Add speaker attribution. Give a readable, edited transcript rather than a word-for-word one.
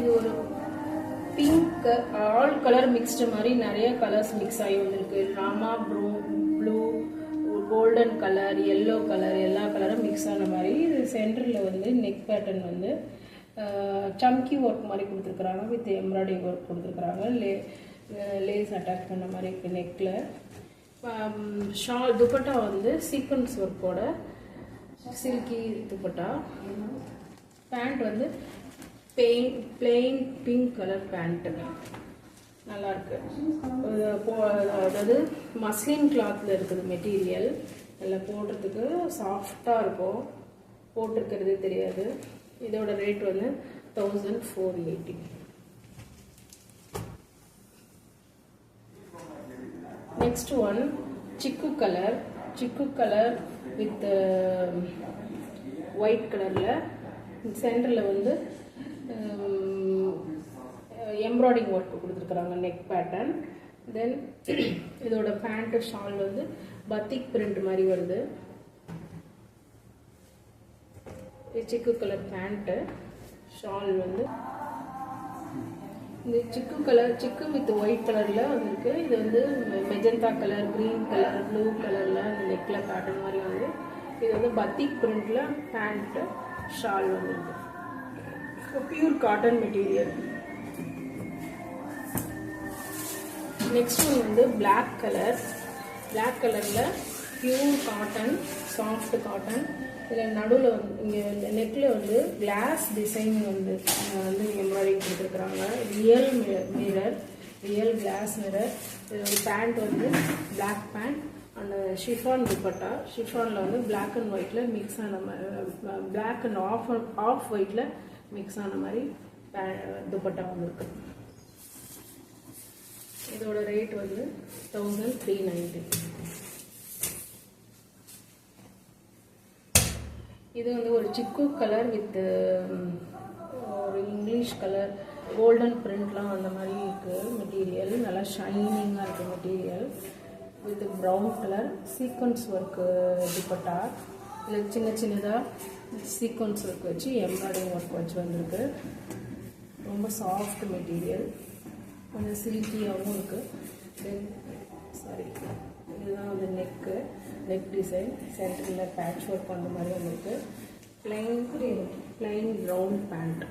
Speaker 1: இது ஒரு pink all colour mixed மாதிரி நிறைய கலர்ஸ் மிக்ஸ் ஆகி வந்திருக்கு. Rama blue, golden colour, yellow colour, எல்லா கலரும் மிக்ஸ் ஆன மாதிரி. இது சென்டரில் வந்து நெக் பேட்டர்ன் வந்து சம்கி ஒர்க் மாதிரி கொடுத்துருக்குறாங்க. வித் எம்ப்ராய்டிங் ஒர்க் கொடுத்துருக்குறாங்க. லேஸ் அட்டாச் பண்ண மாதிரி இருக்குது நெக்கில். ஷால் துப்பட்டா வந்து சீக்வன்ஸ் ஒர்க்கோட சில்கி துப்பட்டா. பேண்ட் வந்து பிளெயின் பிங்க் கலர் பேண்ட்டு நல்லாயிருக்கு. அதாவது மஸ்லின் கிளாத்தில் இருக்குது மெட்டீரியல். அதில் போடுறதுக்கு சாஃப்டாக இருக்கும், போட்டிருக்கிறதே தெரியாது. இதோட ரேட் வந்து 1480. நெக்ஸ்ட் ஒன் சிக்கு கலர் வித் ஒயிட் கலரில் சென்டரில் வந்து எம்ப்ராய்டிங் ஒர்க் கொடுத்துருக்குறாங்க நெக் பேட்டர்ன். தென் இதோட பேண்ட்டு ஷால் வந்து பத்திக் பிரிண்ட் மாதிரி வருது. சிக்கு கலர் பேண்ட்டு, ஷால் வந்து இந்த சிக்கு வித் ஒயிட் கலரில் வந்துருக்கு. இது வந்து magenta colour, green colour, blue கலரில் அந்த நெக்கில் பேட்டர்ன் மாதிரி வந்து. இது வந்து பத்திக் பிரிண்டில் பேண்ட்டு, ஷால் வந்துருக்கு. Pure cotton material. Next one வந்து பிளாக் கலரில் பியூர் காட்டன், சாஃப்ட் காட்டன். இதில் நடுவில் வந்து இங்கே நெக்கில் வந்து கிளாஸ் டிசைன் வந்து எம்ப்ராய்டிங் கொடுத்துருக்குறாங்க. Real glass mirror. இது வந்து பேண்ட் வந்து black pant and chiffon dupatta. ஷிஃபானில் வந்து பிளாக் அண்ட் ஒயிட்டில் மிக்ஸ் ஆன மாதிரி, பிளாக் அண்ட் ஆஃப் ஒயிட்டில் மிக்ஸ் ஆன மாதிரி துப்பட்டா வந்துருக்கு. இதோட ரேட் வந்து 1390. இது வந்து ஒரு சிக்கு கலர் வித் ஒரு இங்கிலீஷ் கலர், கோல்டன் பிரிண்ட்லாம் அந்த மாதிரி இருக்குது மெட்டீரியல். நல்லா ஷைனிங்காக இருக்குது material. With brown colour sequence work dupatta. இதில் சின்னதாக சீக்வன்ஸ் ஒர்க் வச்சு எம்ப்ராய்டிங் ஒர்க் வச்சு வந்திருக்கு. ரொம்ப சாஃப்ட் மெட்டீரியல், கொஞ்சம் சில்கியாகவும் இருக்குது. தென் இதுதான் வந்து நெக் டிசைன். சென்டரில் பேட்ச் ஒர்க் பண்ணுற மாதிரி வந்துருக்கு. Plain round pant.